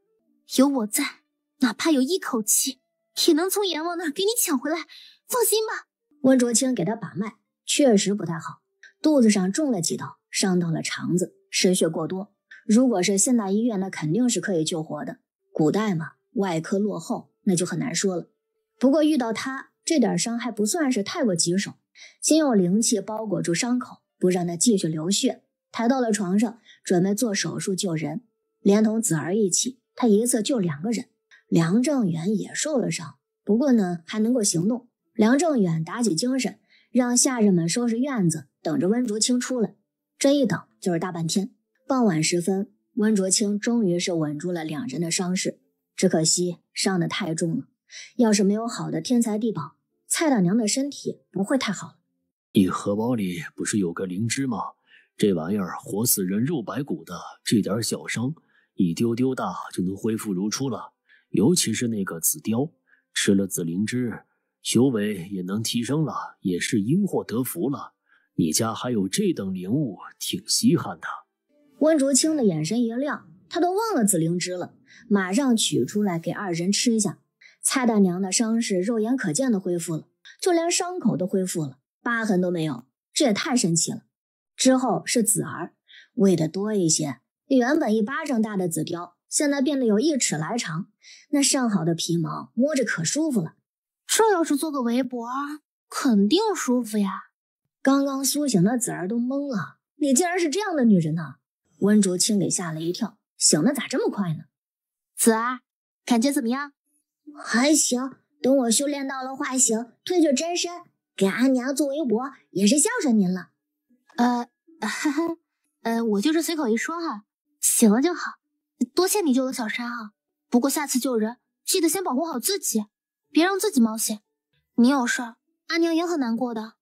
有我在，哪怕有一口气，也能从阎王那儿给你抢回来，放心吧。温竹清给他把脉，确实不太好，肚子上中了几刀，伤到了肠子，失血过多。如果是现代医院，那肯定是可以救活的。古代嘛，外科落后，那就很难说了。不过遇到他，这点伤还不算是太过棘手，先用灵气包裹住伤口，不让他继续流血。抬到了床上，准备做手术救人。连同子儿一起，他一次救2个人。梁正远也受了伤，不过呢，还能够行动。梁正远打起精神，让下人们收拾院子，等着温竹清出来。这一等就是大半天。傍晚时分，温竹清终于是稳住了2人的伤势，只可惜伤得太重了。要是没有好的天才地宝，蔡大娘的身体不会太好了。你荷包里不是有个灵芝吗？这玩意儿活死人肉白骨的，这点小伤一丢丢大就能恢复如初了。尤其是那个紫貂，吃了紫灵芝，修为也能提升了，也是因祸得福了。你家还有这等灵物，挺稀罕的。温竹清的眼神一亮，他都忘了紫灵芝了，马上取出来给2人吃下。蔡大娘的伤势肉眼可见的恢复了，就连伤口都恢复了，疤痕都没有，这也太神奇了。之后是子儿，喂得多一些，原本1巴掌大的紫貂，现在变得有1尺来长，那上好的皮毛摸着可舒服了。这要是做个围脖，肯定舒服呀。刚刚苏醒的子儿都懵了，你竟然是这样的女人呢？温竹清给吓了一跳，醒的咋这么快呢？子儿，感觉怎么样？还行，等我修炼到了化形，褪去真身，给阿娘做围脖也是孝顺您了。我就是随口一说哈，醒了就好。多谢你救了小山哈，不过下次救人记得先保护好自己，别让自己冒险。你有事儿，阿娘也很难过的。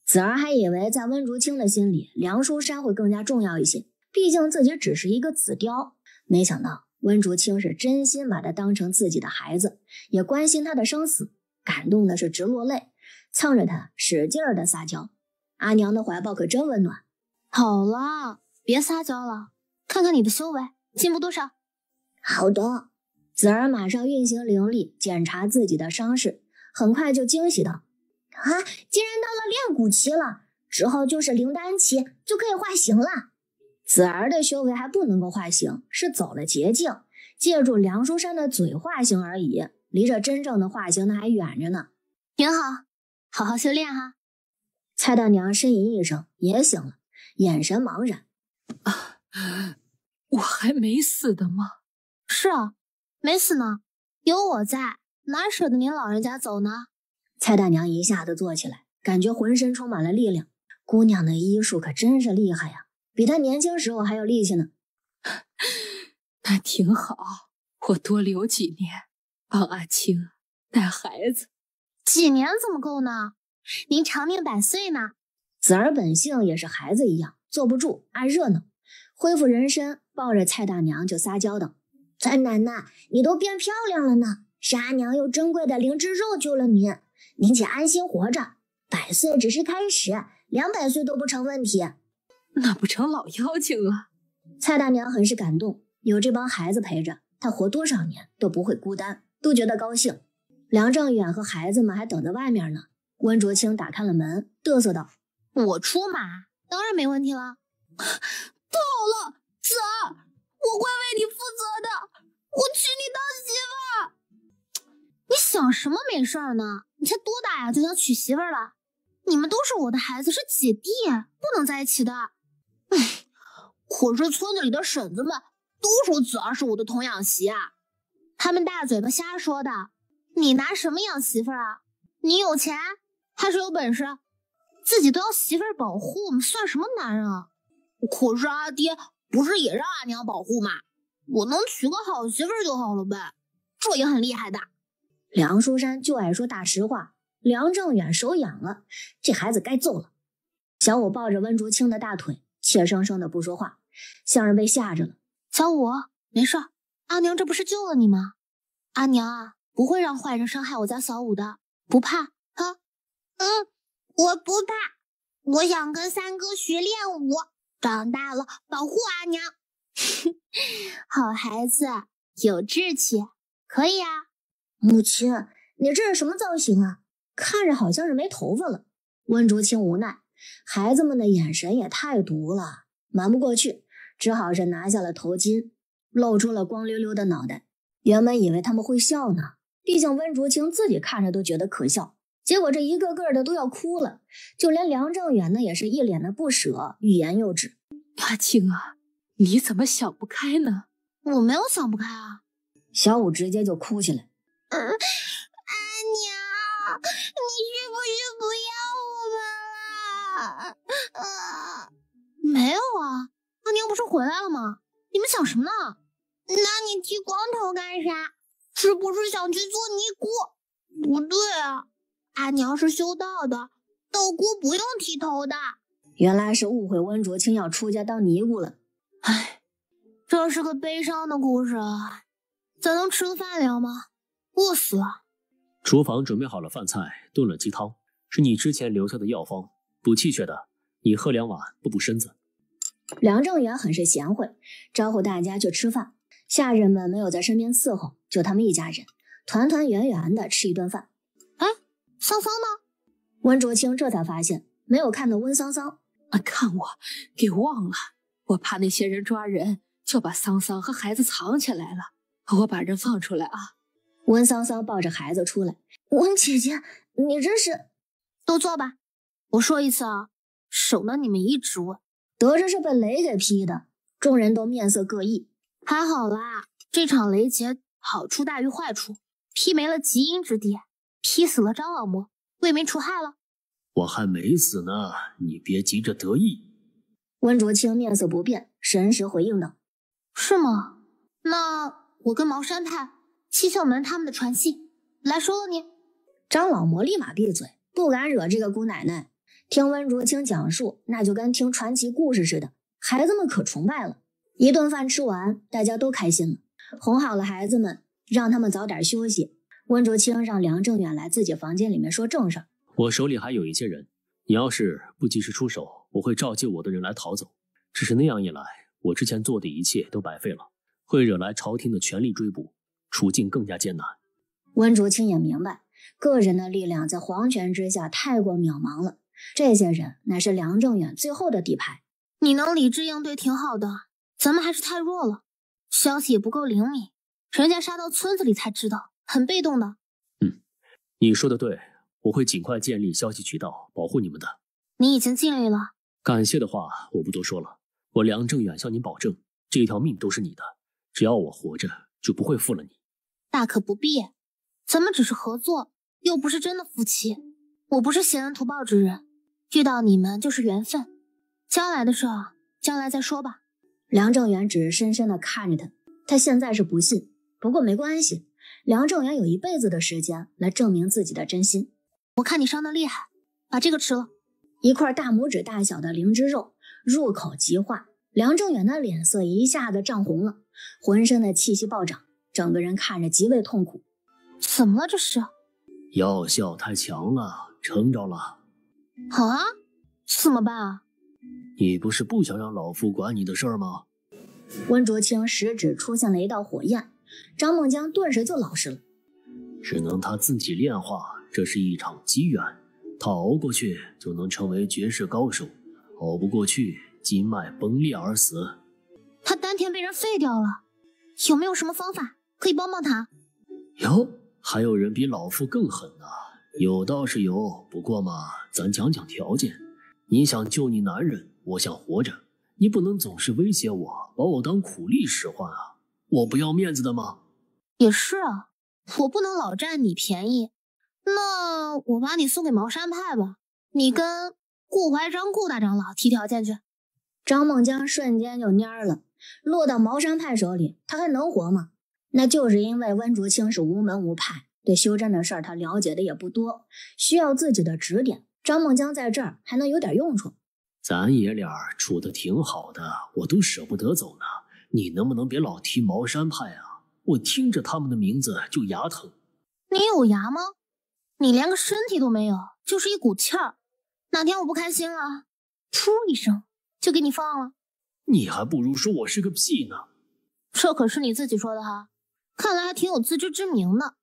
子儿还以为在温竹清的心里，梁书山会更加重要一些，毕竟自己只是一个紫貂。没想到温竹清是真心把他当成自己的孩子，也关心他的生死，感动的是直落泪，蹭着他使劲的撒娇。阿娘的怀抱可真温暖。好了，别撒娇了，看看你的修为进步多少。好的。子儿马上运行灵力检查自己的伤势，很快就惊喜道：竟然到了炼骨期了，之后就是灵丹期，就可以化形了。子儿的修为还不能够化形，是走了捷径，借助梁书山的嘴化形而已，离着真正的化形那还远着呢。挺好，好好修炼哈。蔡大娘呻吟一声，也醒了，眼神茫然。我还没死的吗？是啊，没死呢，有我在，哪舍得您老人家走呢？蔡大娘一下子坐起来，感觉浑身充满了力量。姑娘的医术可真是厉害呀，比她年轻时候还有力气呢。那挺好，我多留几年，帮阿青带孩子。几年怎么够呢？您长命100岁呢。子儿本性也是孩子一样，坐不住，爱热闹。恢复人身，抱着蔡大娘就撒娇道：蔡奶奶，你都变漂亮了呢，是阿娘用珍贵的灵芝肉救了您，您且安心活着，100岁只是开始，200岁都不成问题。那不成老妖精了？蔡大娘很是感动，有这帮孩子陪着，她活多少年都不会孤单，都觉得高兴。梁正远和孩子们还等在外面呢。温竹清打开了门，嘚瑟道：我出马，当然没问题了。不好了，子儿，我会为你负责的，我娶你当媳妇儿。你想什么没事儿呢？你才多大呀，就想娶媳妇儿了？你们都是我的孩子，是姐弟，不能在一起的。可是村子里的婶子们都说子儿是我的童养媳啊，他们大嘴巴瞎说的。你拿什么养媳妇儿啊？你有钱还是有本事？自己都要媳妇儿保护，算什么男人啊？可是阿爹不是也让阿娘保护吗？我能娶个好媳妇儿就好了呗，这也很厉害的。梁书山就爱说大实话，梁正远手痒了，这孩子该揍了。小五抱着温竹清的大腿，怯生生的不说话，像是被吓着了。小五，没事，阿娘这不是救了你吗？阿娘啊，不会让坏人伤害我家小五的，不怕哈？我不怕，我想跟三哥学练武，长大了保护阿娘。好孩子，有志气，可以啊。母亲，你这是什么造型啊？看着好像是没头发了。温竹清无奈，孩子们的眼神也太毒了，瞒不过去，只好是拿下了头巾，露出了光溜溜的脑袋。原本以为他们会笑呢，毕竟温竹清自己看着都觉得可笑，结果这一个个的都要哭了，就连梁正远呢也是一脸的不舍，欲言又止。阿庆啊，你怎么想不开呢？我没有想不开啊。小五直接就哭起来。阿娘，你是不是不要我们了？没有啊，阿娘不是回来了吗？你们想什么呢？那你剃光头干啥？是不是想去做尼姑？不对啊，阿娘是修道的，道姑不用剃头的。原来是误会温竹清要出家当尼姑了。唉，这是个悲伤的故事啊。咱能吃个饭聊吗？饿死了。厨房准备好了饭菜，炖了鸡汤，是你之前留下的药方，补气血的，你喝2碗补补身子。梁正元很是贤惠，招呼大家去吃饭。下人们没有在身边伺候，就他们一家人团团圆圆的吃一顿饭。哎，桑桑呢？温竹清这才发现没有看到温桑桑。看我给忘了，我怕那些人抓人，就把桑桑和孩子藏起来了。我把人放出来啊。温桑桑抱着孩子出来。温姐姐，你这是……都坐吧。我说一次啊，省得你们一直问。得知是被雷给劈的，众人都面色各异。还好啦，这场雷劫好处大于坏处，劈没了极阴之地，劈死了张老魔，为民除害了。我还没死呢，你别急着得意。温竹清面色不变，神识回应道：是吗？那我跟茅山派、七窍门他们的传信来收了你。张老魔立马闭嘴，不敢惹这个姑奶奶。听温竹清讲述，那就跟听传奇故事似的，孩子们可崇拜了。一顿饭吃完，大家都开心了，哄好了孩子们，让他们早点休息。温竹清让梁正远来自己房间里面说正事。我手里还有一些人，你要是不及时出手，我会召集我的人来逃走。只是那样一来，我之前做的一切都白费了，会惹来朝廷的全力追捕，处境更加艰难。温竹清也明白，个人的力量在皇权之下太过渺茫了，这些人乃是梁正远最后的底牌。你能理智应对挺好的，咱们还是太弱了，消息也不够灵敏，人家杀到村子里才知道，很被动的。你说的对，我会尽快建立消息渠道，保护你们的。你已经尽力了。感谢的话我不多说了，我梁正远向您保证，这条命都是你的，只要我活着，就不会负了你。大可不必，咱们只是合作，又不是真的夫妻。我不是挟恩图报之人，遇到你们就是缘分，将来的事将来再说吧。梁正元只是深深地看着他，他现在是不信，不过没关系，梁正元有一辈子的时间来证明自己的真心。我看你伤得厉害，把这个吃了。一块大拇指大小的灵芝肉入口即化，梁正远的脸色一下子涨红了，浑身的气息暴涨，整个人看着极为痛苦。怎么了这是？药效太强了，撑着了。好啊，怎么办啊？你不是不想让老夫管你的事儿吗？温竹清食指出现了一道火焰，张梦江顿时就老实了。只能他自己炼化，这是一场机缘，他熬过去就能成为绝世高手，熬不过去筋脉崩裂而死。他丹田被人废掉了，有没有什么方法可以帮帮他？哟，还有人比老夫更狠呢。有倒是有，不过嘛，咱讲讲条件。你想救你男人，我想活着，你不能总是威胁我，把我当苦力使唤啊！我不要面子的吗？也是啊，我不能老占你便宜。那我把你送给茅山派吧，你跟顾怀章顾大长老提条件去。张梦江瞬间就蔫了，落到茅山派手里，他还能活吗？那就是因为温竹清是无门无派，对修真的事儿他了解的也不多，需要自己的指点。张梦江在这儿还能有点用处。咱爷俩处得挺好的，我都舍不得走呢。你能不能别老提茅山派啊？我听着他们的名字就牙疼。你有牙吗？你连个身体都没有，就是一股气儿。哪天我不开心了，噗一声就给你放了。你还不如说我是个屁呢。这可是你自己说的哈，看来还挺有自知之明的。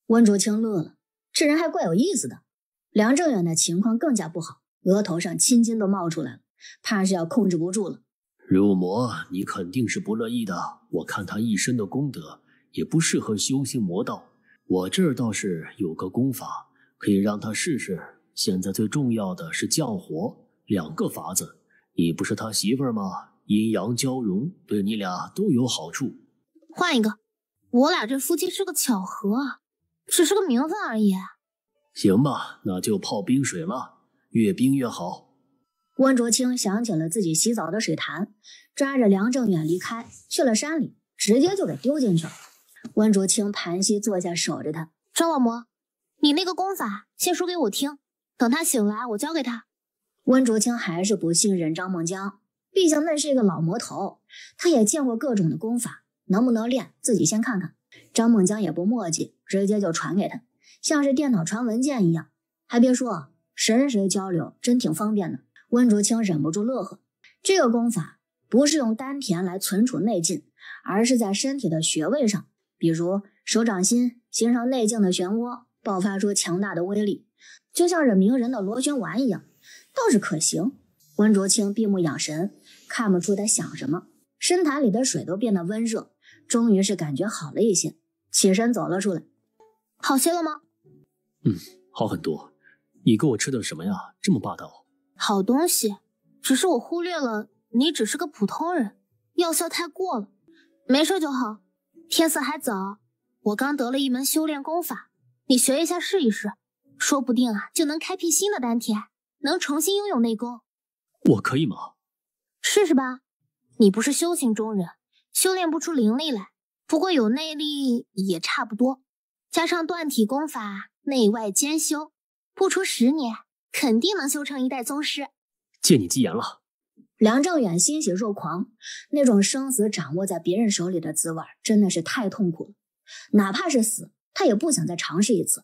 温竹清乐了，这人还怪有意思的。梁正远的情况更加不好，额头上青筋都冒出来了，怕是要控制不住了。入魔你肯定是不乐意的，我看他一身的功德也不适合修行魔道，我这儿倒是有个功法可以让他试试。现在最重要的是降火，2个法子。你不是他媳妇儿吗？阴阳交融，对你俩都有好处。换一个，我俩这夫妻是个巧合，只是个名分而已。行吧，那就泡冰水了，越冰越好。温卓清想起了自己洗澡的水潭，抓着梁正远离开，去了山里，直接就给丢进去了。温卓清盘膝坐下，守着他。张老魔，你那个功法先说给我听，等他醒来我教给他。温卓清还是不信任张梦江，毕竟那是一个老魔头，他也见过各种的功法，能不能练自己先看看。张梦江也不墨迹，直接就传给他，像是电脑传文件一样。还别说，谁跟谁交流真挺方便的。温卓清忍不住乐呵，这个功法不是用丹田来存储内劲，而是在身体的穴位上，比如手掌心形成内劲的漩涡，爆发出强大的威力，就像是名人的螺旋丸一样，倒是可行。温卓清闭目养神，看不出他想什么，深潭里的水都变得温热，终于是感觉好了一些，起身走了出来。好些了吗？好很多。你给我吃的什么呀？这么霸道。好东西，只是我忽略了你只是个普通人，药效太过了。没事就好，天色还早，我刚得了一门修炼功法，你学一下试一试，说不定就能开辟新的丹田，能重新拥有内功。我可以吗？试试吧，你不是修行中人，修炼不出灵力来，不过有内力也差不多，加上断体功法内外兼修，不出10年肯定能修成一代宗师。借你吉言了。梁正远欣喜若狂，那种生死掌握在别人手里的滋味真的是太痛苦了，哪怕是死，他也不想再尝试一次。